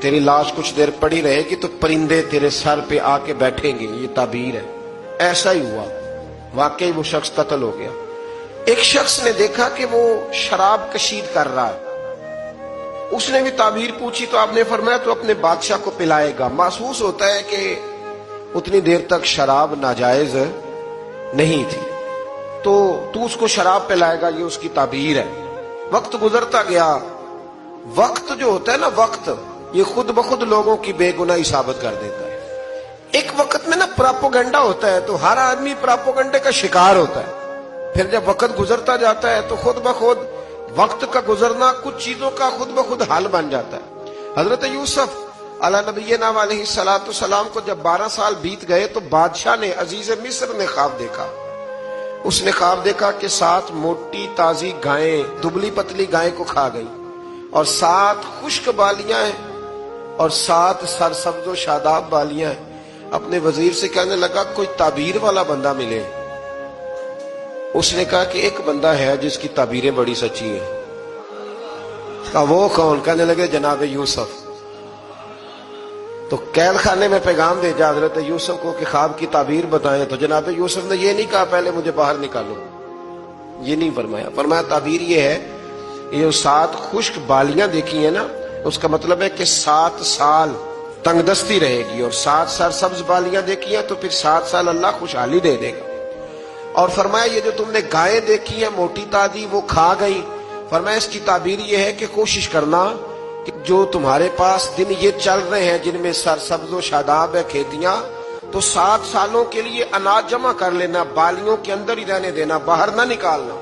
تیری لاش کچھ دیر پڑی رہے گی تو پرندے تیرے سر پہ آ کے بیٹھیں گے، یہ تعبیر ہے۔ ایسا ہی ہوا، واقعی وہ شخص قتل ہو گیا۔ ایک شخص نے دیکھا کہ وہ شراب کشید کر رہا ہے، اس نے بھی تعبیر پوچھی تو آپ نے فرمایا تو اپنے بادشاہ کو پلائے گا۔ محسوس ہوتا ہے کہ اتنی دیر تک شراب ناجائز نہیں تھی، تو اس کو شراب پلائے گا، یہ اس کی تعبیر ہے۔ وقت گزرتا گیا۔ وقت جو ہوتا ہے نا، وقت یہ خود بخود لوگوں کی بے گناہی ثابت کر دیتا ہے۔ ایک وقت میں نا پراپوگنڈا ہوتا ہے تو ہر آدمی پراپوگنڈے کا شکار ہوتا ہے، پھر جب وقت گزرتا جاتا ہے تو خود بخود وقت کا گزرنا کچھ چیزوں کا خود بخود حل بن جاتا ہے۔ حضرت یوسف علی نبینا علیہ الصلوۃ والسلام کو جب 12 سال بیت گئے تو بادشاہ نے، عزیز مصر نے خواب دیکھا۔ اس نے خواب دیکھا کہ 7 موٹی تازی گائیں دبلی پتلی گائیں کو کھا گئی، اور 7 خشک بالیاں ہیں اور 7 سرسبز و شاداب بالیاں ہیں۔ اپنے وزیر سے کہنے لگا کوئی تعبیر والا بندہ ملے۔ اس نے کہا کہ ایک بندہ ہے جس کی تعبیریں بڑی سچی ہیں۔ کہا وہ کون؟ کہنے لگے جناب یوسف۔ تو قید خانے میں پیغام بھیجا حضرت یوسف کو کہ خواب کی تعبیر بتائیں، تو جناب یوسف نے یہ نہیں کہا پہلے مجھے باہر نکالو، یہ نہیں فرمایا۔ فرمایا تعبیر یہ ہے، یہ 7 خشک بالیاں دیکھی ہیں نا، اس کا مطلب ہے کہ 7 سال تنگ دستی رہے گی، اور 7 سرسبز بالیاں دیکھی ہیں تو پھر 7 سال اللہ خوشحالی دے دے گا۔ اور فرمایا یہ جو تم نے گائیں دیکھی ہیں موٹی تازی وہ کھا گئی، فرمایا اس کی تعبیر یہ ہے کہ کوشش کرنا کہ جو تمہارے پاس دن یہ چل رہے ہیں جن میں سرسبز و شاداب ہے کھیتیاں، تو 7 سالوں کے لیے اناج جمع کر لینا، بالیوں کے اندر ہی رہنے دینا، باہر نہ نکالنا،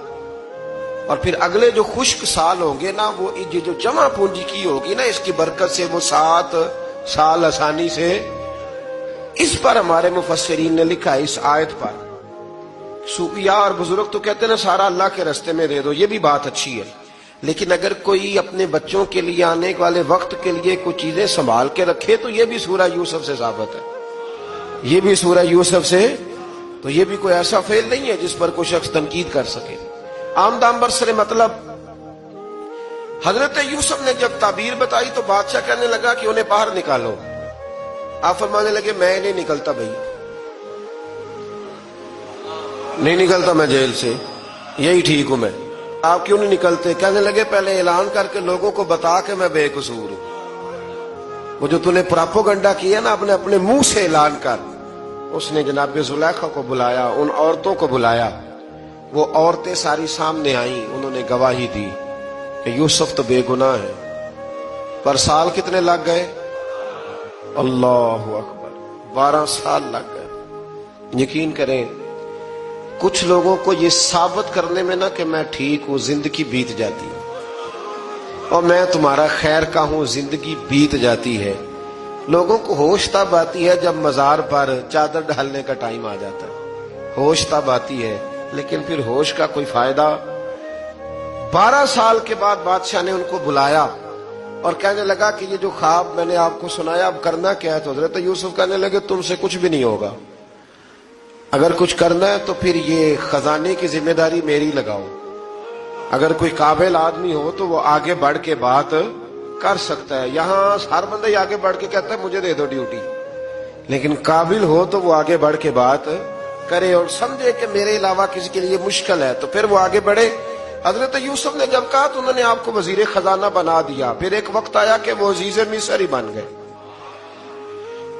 اور پھر اگلے جو خشک سال ہوں گے نا، وہ یہ جو جمع پونجی کی ہوگی نا، اس کی برکت سے وہ 7 سال آسانی سے۔ اس پر ہمارے مفسرین نے لکھا ہے، اس آیت پر صوفیاء اور بزرگ تو کہتے ہیں نا سارا اللہ کے راستے میں دے دو، یہ بھی بات اچھی ہے، لیکن اگر کوئی اپنے بچوں کے لیے آنے والے وقت کے لیے کچھ چیزیں سنبھال کے رکھے تو یہ بھی سورہ یوسف سے ثابت ہے، یہ بھی سورہ یوسف سے، تو یہ بھی کوئی ایسا فعل نہیں ہے جس پر کوئی شخص تنقید کر سکے۔ آمدام برسر مطلب حضرت یوسف نے جب تعبیر بتائی تو بادشاہ کہنے لگا کہ انہیں باہر نکالو۔ آپ فرمانے لگے میں نہیں نکلتا بھائی، نہیں نکلتا میں جیل سے، یہی ٹھیک ہوں میں۔ آپ کیوں نہیں نکلتے؟ کہنے لگے پہلے اعلان کر کے لوگوں کو بتا کہ میں بے قصور ہوں، وہ جو تو نے پراپوگنڈا کیا نا اپنے منہ سے اعلان کر۔ اس نے جناب زلیخا کو بلایا، ان عورتوں کو بلایا، وہ عورتیں ساری سامنے آئیں، انہوں نے گواہی دی کہ یوسف تو بے گناہ ہے۔ پر سال کتنے لگ گئے؟ اللہ اکبر، 12 سال لگ گئے۔ یقین کریں کچھ لوگوں کو یہ ثابت کرنے میں نا کہ میں ٹھیک ہوں، زندگی بیت جاتی ہے، اور میں تمہارا خیر کا ہوں، زندگی بیت جاتی ہے۔ لوگوں کو ہوش تب آتی ہے جب مزار پر چادر ڈالنے کا ٹائم آ جاتا ہے، ہوش تب آتی ہے، لیکن پھر ہوش کا کوئی فائدہ۔ 12 سال کے بعد بادشاہ نے ان کو بلایا اور کہنے لگا کہ یہ جو خواب میں نے آپ کو سنایا اب کرنا کیا ہے؟ تو حضرت یوسف کہنے لگے تم سے کچھ بھی نہیں ہوگا، اگر کچھ کرنا ہے تو پھر یہ خزانے کی ذمہ داری میری لگاؤ، اگر کوئی قابل آدمی ہو تو وہ آگے بڑھ کے بات کر سکتا ہے۔ یہاں ہر بندہ ہی آگے بڑھ کے کہتا ہے مجھے دے دو ڈیوٹی، لیکن قابل ہو تو وہ آگے بڑھ کے بات کرے اور سمجھے کہ میرے علاوہ کسی کے لیے مشکل ہے تو پھر وہ آگے بڑھے۔ حضرت یوسف نے جب کہا تو انہوں نے آپ کو وزیر خزانہ بنا دیا۔ پھر ایک وقت آیا کہ وہ عزیز مصر ہی بن گئے۔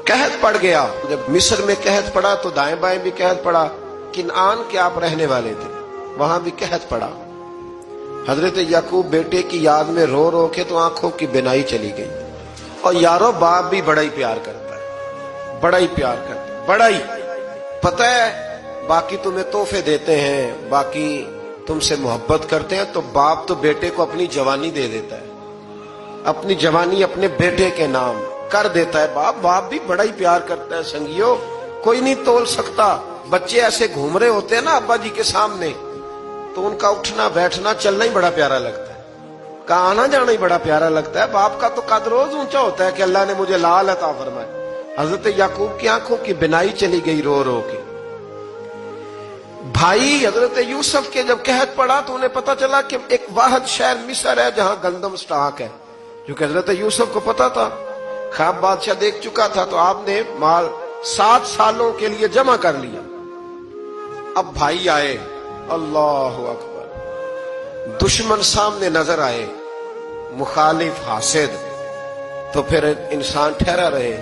قحط پڑ گیا، جب مصر میں قحط پڑا تو دائیں بائیں بھی قحط پڑا۔ کنعان کے آپ رہنے والے تھے، وہاں بھی قحط پڑا۔ حضرت یعقوب بیٹے کی یاد میں رو رو کے تو آنکھوں کی بینائی چلی گئی۔ اور یارو باپ بھی بڑا ہی پیار کرتا ہے، بڑا ہی پیار کرتا ہے، بڑا ہی۔ پتہ ہے باقی تمہیں تحفے دیتے ہیں، باقی تم سے محبت کرتے ہیں، تو باپ تو بیٹے کو اپنی جوانی دے دیتا ہے، اپنی جوانی اپنے بیٹے کے نام کر دیتا ہے۔ باپ بھی بڑا ہی پیار کرتا ہے۔ سنگیو کوئی نہیں تول سکتا، بچے ایسے گھوم رہے ہوتے ہیں نا ابا جی کے سامنے تو ان کا اٹھنا بیٹھنا چلنا ہی بڑا پیارا لگتا ہے، کا آنا جانا ہی بڑا پیارا لگتا ہے۔ باپ کا تو قد روز اونچا ہوتا ہے کہ اللہ نے مجھے لال عطا فرمائے۔ حضرت یعقوب کی آنکھوں کی بینائی چلی گئی رو رو کے۔ بھائی حضرت یوسف کے جب قحط پڑا تو انہیں پتا چلا کہ ایک واحد شہر مصر ہے جہاں گندم سٹاک ہے، کیونکہ حضرت یوسف کو پتا تھا خواب بادشاہ دیکھ چکا تھا تو آپ نے مال 7 سالوں کے لیے جمع کر لیا. اب بھائی آئے، اللہ اکبر، دشمن سامنے نظر آئے، مخالف حاسد، تو پھر انسان ٹھہرا رہے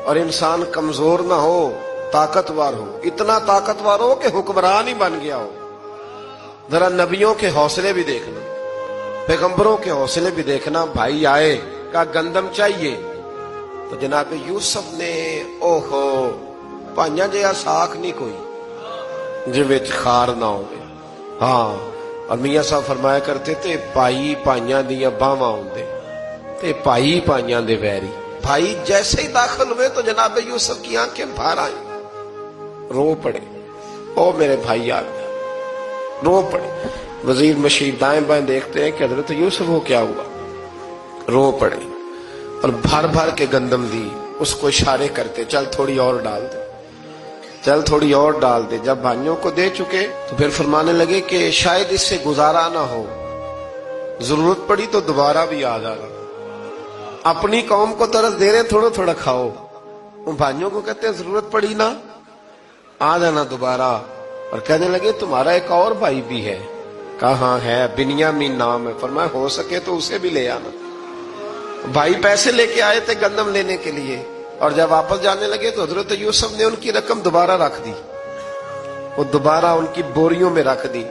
اور انسان کمزور نہ ہو، طاقتور ہو، اتنا طاقتور ہو کہ حکمران ہی بن گیا ہو. ذرا نبیوں کے حوصلے بھی دیکھنا، پیغمبروں کے حوصلے بھی دیکھنا. بھائی آئے، کہا گندم چاہیے، تو جناب یوسف نے اوہو پانیاں جیا ساکھ نہیں کوئی جی وچ خار نہ ہوئے. ہاں، اور میاں صاحب فرمایا کرتے تھے پائی پائیاں دیاں باواں ہوندے تے پائی پائیاں دے ویری. بھائی جیسے ہی داخل ہوئے تو جناب یوسف کی آنکھیں بھر آئیں، رو پڑے. او میرے بھائی آ گیا، رو پڑے. وزیر مشیر دائیں بائیں دیکھتے ہیں کہ حضرت یوسف کو کیا ہوا، رو پڑے اور بھر بھر کے گندم دی. اس کو اشارے کرتے چل تھوڑی اور ڈال دے، چل تھوڑی اور ڈال دے. جب بھائیوں کو دے چکے تو پھر فرمانے لگے کہ شاید اس سے گزارا نہ ہو، ضرورت پڑی تو دوبارہ بھی آ جانا. اپنی قوم کو طرز دے رہے تھوڑا تھوڑا کھاؤ، ان بھائیوں کو کہتے ہیں ضرورت پڑی نا آ جانا دوبارہ. اور کہنے لگے تمہارا ایک اور بھائی بھی ہے. کہاں ہے؟ بنیامین نام ہے. فرمایا ہو سکے تو اسے بھی لے آنا. بھائی پیسے لے کے آئے تھے گندم لینے کے لیے، اور جب واپس جانے لگے تو حضرت یوسف نے ان کی رقم دوبارہ رکھ دی، وہ دوبارہ ان کی بوریوں میں رکھ دی.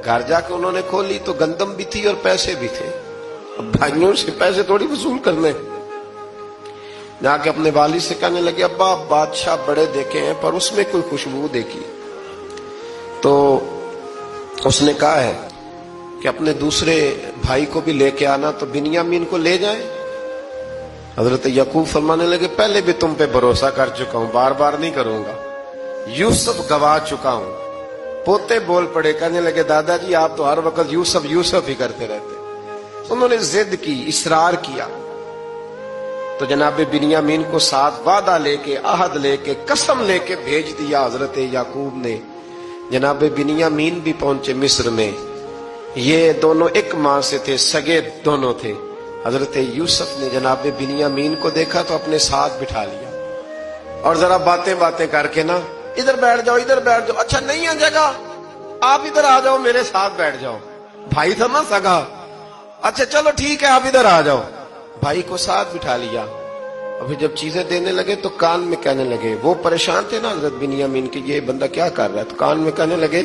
گھر جا کے انہوں نے کھولی تو گندم بھی تھی اور پیسے بھی تھے. اب بھائیوں سے پیسے تھوڑی وصول کرنے. جا کے اپنے والد سے کہنے لگے ابا بادشاہ بڑے دیکھے ہیں پر اس میں کوئی خوشبو دیکھی. تو اس نے کہا ہے کہ اپنے دوسرے بھائی کو بھی لے کے آنا، تو بنیامین کو لے جائیں. حضرت یعقوب فرمانے لگے پہلے بھی تم پہ بھروسہ کر چکا ہوں، بار بار نہیں کروں گا، یوسف گوا چکا ہوں. پوتے بول پڑے، کہنے لگے دادا جی آپ تو ہر وقت یوسف یوسف ہی کرتے رہتے. انہوں نے ضد کی، اصرار کیا، تو جناب بنیامین کو ساتھ وعدہ لے کے، عہد لے کے، قسم لے کے بھیج دیا حضرت یعقوب نے. جناب بنیامین بھی پہنچے مصر میں. یہ دونوں ایک ماں سے تھے، سگے دونوں تھے. حضرت یوسف نے جناب بنیامین کو دیکھا تو اپنے ساتھ بٹھا لیا اور ذرا باتیں باتیں کر کے نا ادھر بیٹھ جاؤ، ادھر بیٹھ جاؤ. اچھا نہیں ہے جگہ، آپ ادھر آ جاؤ میرے ساتھ بیٹھ جاؤ. بھائی تھا نا سگا، اچھا چلو ٹھیک ہے آپ ادھر آ جاؤ. بھائی کو ساتھ بٹھا لیا. ابھی جب چیزیں دینے لگے تو کان میں کہنے لگے، وہ پریشان تھے نا حضرت بنیامین کی یہ بندہ کیا کر رہا ہے، تو کان میں کہنے لگے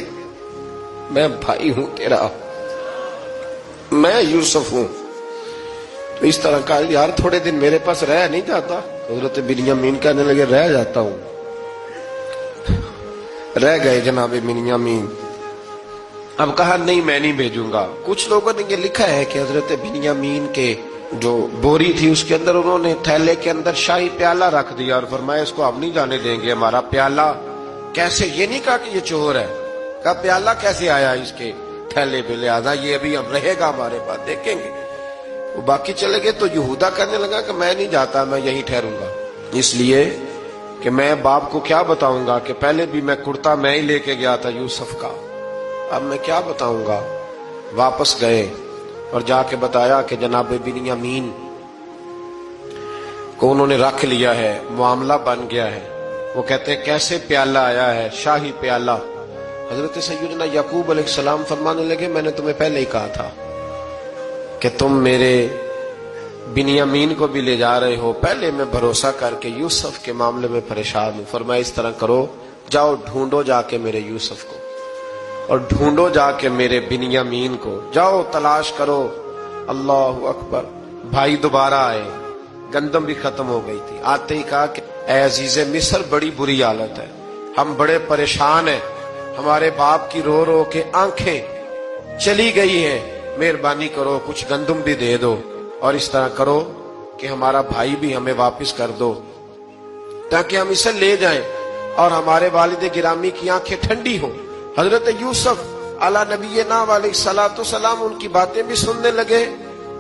میں بھائی ہوں تیرا، میں یوسف ہوں. تو اس طرح کہا یار تھوڑے دن میرے پاس رہ نہیں جاتا. حضرت بنیامین کہنے لگے رہ جاتا ہوں. رہ گئے جناب بنیامین. اب کہا نہیں میں نہیں بھیجوں گا. کچھ لوگوں نے یہ لکھا ہے کہ حضرت بنیامین کے جو بوری تھی اس کے اندر انہوں نے تھیلے کے اندر شاہی پیالہ رکھ دیا اور فرمایا اس کو ہم نہیں جانے دیں گے ہمارا پیالہ. کیسے؟ یہ نہیں کہا کہ یہ چور ہے، کہا پیالہ کیسے آیا اس کے تھیلے پہ، لہذا یہ ابھی ہم رہے گا ہمارے پاس، دیکھیں گے. وہ باقی چلے گئے. تو یہودا کہنے لگا کہ میں نہیں جاتا، میں یہیں ٹھہروں گا، اس لیے کہ میں باپ کو کیا بتاؤں گا کہ پہلے بھی میں کرتا میں ہی لے کے گیا تھا یوسف کا، اب میں کیا بتاؤں گا. واپس گئے اور جا کے بتایا کہ جناب بنیامین کو انہوں نے رکھ لیا ہے، معاملہ بن گیا ہے. وہ کہتے ہیں کیسے پیالہ آیا ہے، شاہی پیالہ. حضرت سیدنا یعقوب علیہ السلام فرمانے لگے میں نے تمہیں پہلے ہی کہا تھا کہ تم میرے بنیامین کو بھی لے جا رہے ہو. پہلے میں بھروسہ کر کے یوسف کے معاملے میں پریشان ہوں. فرمایا اس طرح کرو، جاؤ ڈھونڈو جا کے میرے یوسف کو اور ڈھونڈو جا کے میرے بنیامین کو، جاؤ تلاش کرو. اللہ اکبر. بھائی دوبارہ آئے، گندم بھی ختم ہو گئی تھی. آتے ہی کہا کہ اے عزیز مصر بڑی بری حالت ہے، ہم بڑے پریشان ہیں، ہمارے باپ کی رو رو کے آنکھیں چلی گئی ہیں، مہربانی کرو کچھ گندم بھی دے دو اور اس طرح کرو کہ ہمارا بھائی بھی ہمیں واپس کر دو تاکہ ہم اسے لے جائیں اور ہمارے والد گرامی کی آنکھیں ٹھنڈی ہوں. حضرت یوسف علی نبینا علیہ الصلوۃ والسلام ان کی باتیں بھی سننے لگے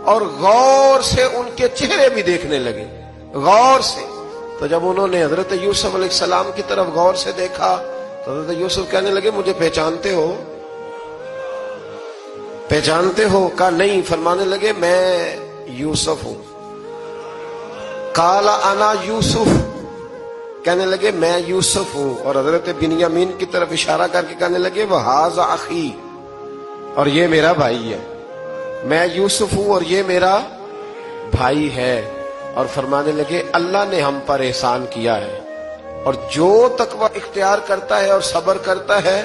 اور غور سے ان کے چہرے بھی دیکھنے لگے، غور سے. تو جب انہوں نے حضرت یوسف علیہ السلام کی طرف غور سے دیکھا تو حضرت یوسف کہنے لگے مجھے پہچانتے ہو؟ پہچانتے ہو؟ کہا نہیں. فرمانے لگے میں یوسف ہوں. قال انا یوسف، کہنے لگے میں یوسف ہوں، اور حضرت بنیامین کی طرف اشارہ کر کے کہنے لگے وہذا اخی، اور یہ میرا بھائی ہے، میں یوسف ہوں اور یہ میرا بھائی ہے۔ اور فرمانے لگے اللہ نے ہم پر احسان کیا ہے، اور جو تقوی اختیار کرتا ہے اور صبر کرتا ہے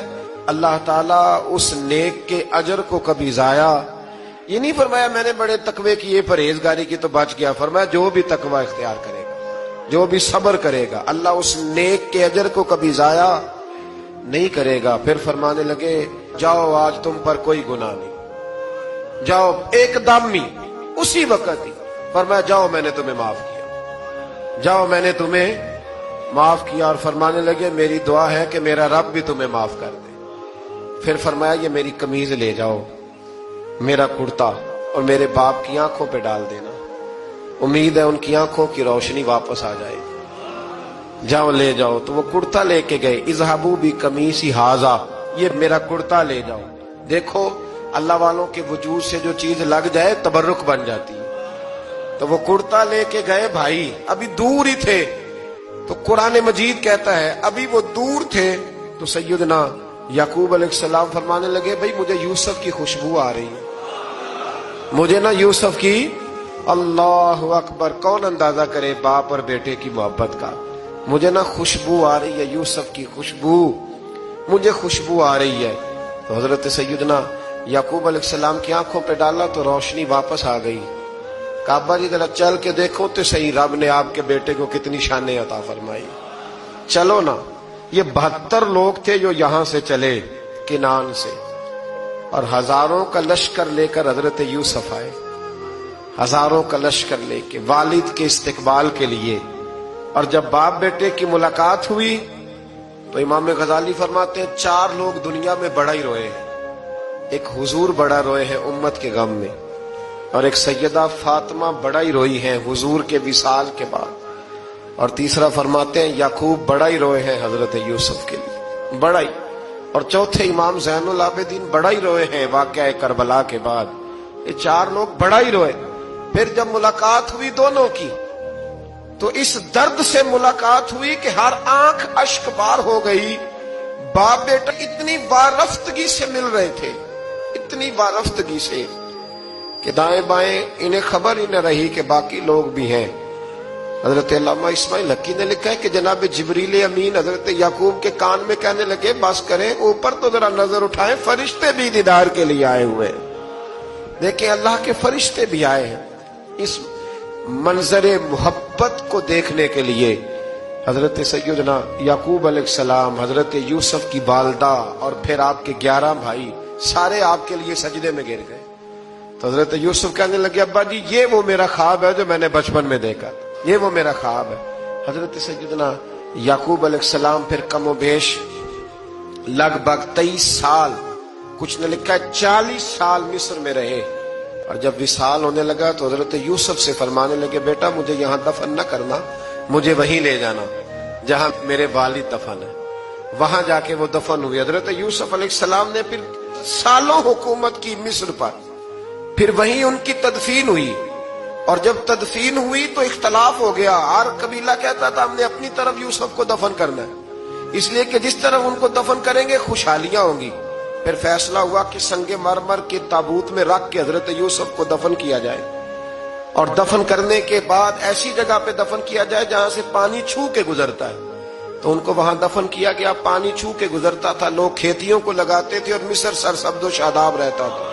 اللہ تعالیٰ اس نیک کے اجر کو کبھی ضائع، یہ نہیں فرمایا میں نے بڑے تقوی کی، یہ پرہیزگاری کی تو بچ گیا، فرمایا جو بھی تقوی اختیار کرے گا، جو بھی صبر کرے گا، اللہ اس نیک کے اجر کو کبھی ضائع نہیں کرے گا۔ پھر فرمانے لگے جاؤ آج تم پر کوئی گناہ نہیں، جاؤ ایک دم ہی اسی وقت ہی فرمایا جاؤ میں نے تمہیں معاف کیا، جاؤ میں نے تمہیں معاف کیا۔ اور فرمانے لگے میری دعا ہے کہ میرا رب بھی تمہیں معاف کر دے۔ پھر فرمایا یہ میری قمیض لے جاؤ، میرا کرتا، اور میرے باپ کی آنکھوں پہ ڈال دینا، امید ہے ان کی آنکھوں کی روشنی واپس آ جائے گی، جاؤ لے جاؤ۔ تو وہ کرتا لے کے گئے، اذهبوا بقمیصی ھذا، یہ میرا کرتا لے جاؤ۔ دیکھو اللہ والوں کے وجود سے جو چیز لگ جائے تبرک بن جاتی ہے۔ تو وہ کرتا لے کے گئے، بھائی ابھی دور ہی تھے، تو قرآن مجید کہتا ہے ابھی وہ دور تھے تو سیدنا یعقوب علیہ السلام فرمانے لگے بھئی مجھے یوسف کی خوشبو آ رہی ہے، مجھے نا یوسف کی، اللہ اکبر، کون اندازہ کرے باپ اور بیٹے کی محبت کا، مجھے نا خوشبو آ رہی ہے، یوسف کی خوشبو، مجھے خوشبو آ رہی ہے۔ تو حضرت سیدنا یعقوب علیہ السلام کی آنکھوں پہ ڈالا تو روشنی واپس آ گئی۔ کعبہ جی ذرا چل کے دیکھو تو صحیح رب نے آپ کے بیٹے کو کتنی شانیں عطا فرمائی۔ چلو نا، یہ 72 لوگ تھے جو یہاں سے چلے کنان سے، اور ہزاروں کا لشکر لے کر حضرت یوسف آئے، ہزاروں کا لشکر لے کے والد کے استقبال کے لیے۔ اور جب باپ بیٹے کی ملاقات ہوئی تو امام غزالی فرماتے ہیں 4 لوگ دنیا میں بڑا ہی روئے ہیں، ایک حضور بڑا روئے ہیں امت کے غم میں، اور ایک سیدہ فاطمہ بڑا ہی روئی ہیں حضور کے وصال کے بعد، اور تیسرا فرماتے ہیں یعقوب بڑا ہی روئے ہیں حضرت یوسف کے لیے، بڑا ہی، اور چوتھے امام زین العابدین بڑا ہی روئے ہیں واقعہ کربلا کے بعد۔ یہ 4 لوگ بڑا ہی روئے۔ پھر جب ملاقات ہوئی دونوں کی تو اس درد سے ملاقات ہوئی کہ ہر آنکھ اشک بار ہو گئی۔ باپ بیٹا اتنی وارفتگی سے مل رہے تھے، اتنی وارفتگی سے کہ دائیں بائیں انہیں خبر ہی نہ رہی کہ باقی لوگ بھی ہیں۔ حضرت علامہ اسماعیل حقی نے لکھا ہے کہ جناب جبریل امین حضرت یعقوب کے کان میں کہنے لگے بس کریں، اوپر تو ذرا نظر اٹھائیں، فرشتے بھی دیدار کے لیے آئے ہوئے ہیں، دیکھیں اللہ کے فرشتے بھی آئے ہیں اس منظر محبت کو دیکھنے کے لیے۔ حضرت سیدنا یعقوب علیہ السلام، حضرت یوسف کی والدہ، اور پھر آپ کے 11 بھائی سارے آپ کے لیے سجدے میں گر گئے۔ تو حضرت یوسف کہنے لگے ابا جی یہ وہ میرا خواب ہے جو میں نے بچپن میں دیکھا، یہ وہ میرا خواب ہے۔ حضرت سیدنا یعقوب علیہ السلام پھر کم و بیش لگ بھگ 23 سال، کچھ نے لکھا ہے 40 سال مصر میں رہے، اور جب وصال ہونے لگا تو حضرت یوسف سے فرمانے لگے بیٹا مجھے یہاں دفن نہ کرنا، مجھے وہیں لے جانا جہاں میرے والد دفن ہے۔ وہاں جا کے وہ دفن ہوئے۔ حضرت یوسف علیہ السلام نے پھر سالوں حکومت کی مصر پر، پھر وہیں ان کی تدفین ہوئی، اور جب تدفین ہوئی تو اختلاف ہو گیا، ہر قبیلہ کہتا تھا ہم نے اپنی طرف یوسف کو دفن کرنا ہے، اس لیے کہ جس طرف ان کو دفن کریں گے خوشحالیاں ہوں گی۔ پھر فیصلہ ہوا کہ سنگ مرمر کے تابوت میں رکھ کے حضرت یوسف کو دفن کیا جائے، اور دفن کرنے کے بعد ایسی جگہ پہ دفن کیا جائے جہاں سے پانی چھو کے گزرتا ہے۔ تو ان کو وہاں دفن کیا گیا، پانی چھو کے گزرتا تھا، لوگ کھیتیوں کو لگاتے تھے اور مصر سرسبز و شاداب رہتا تھا۔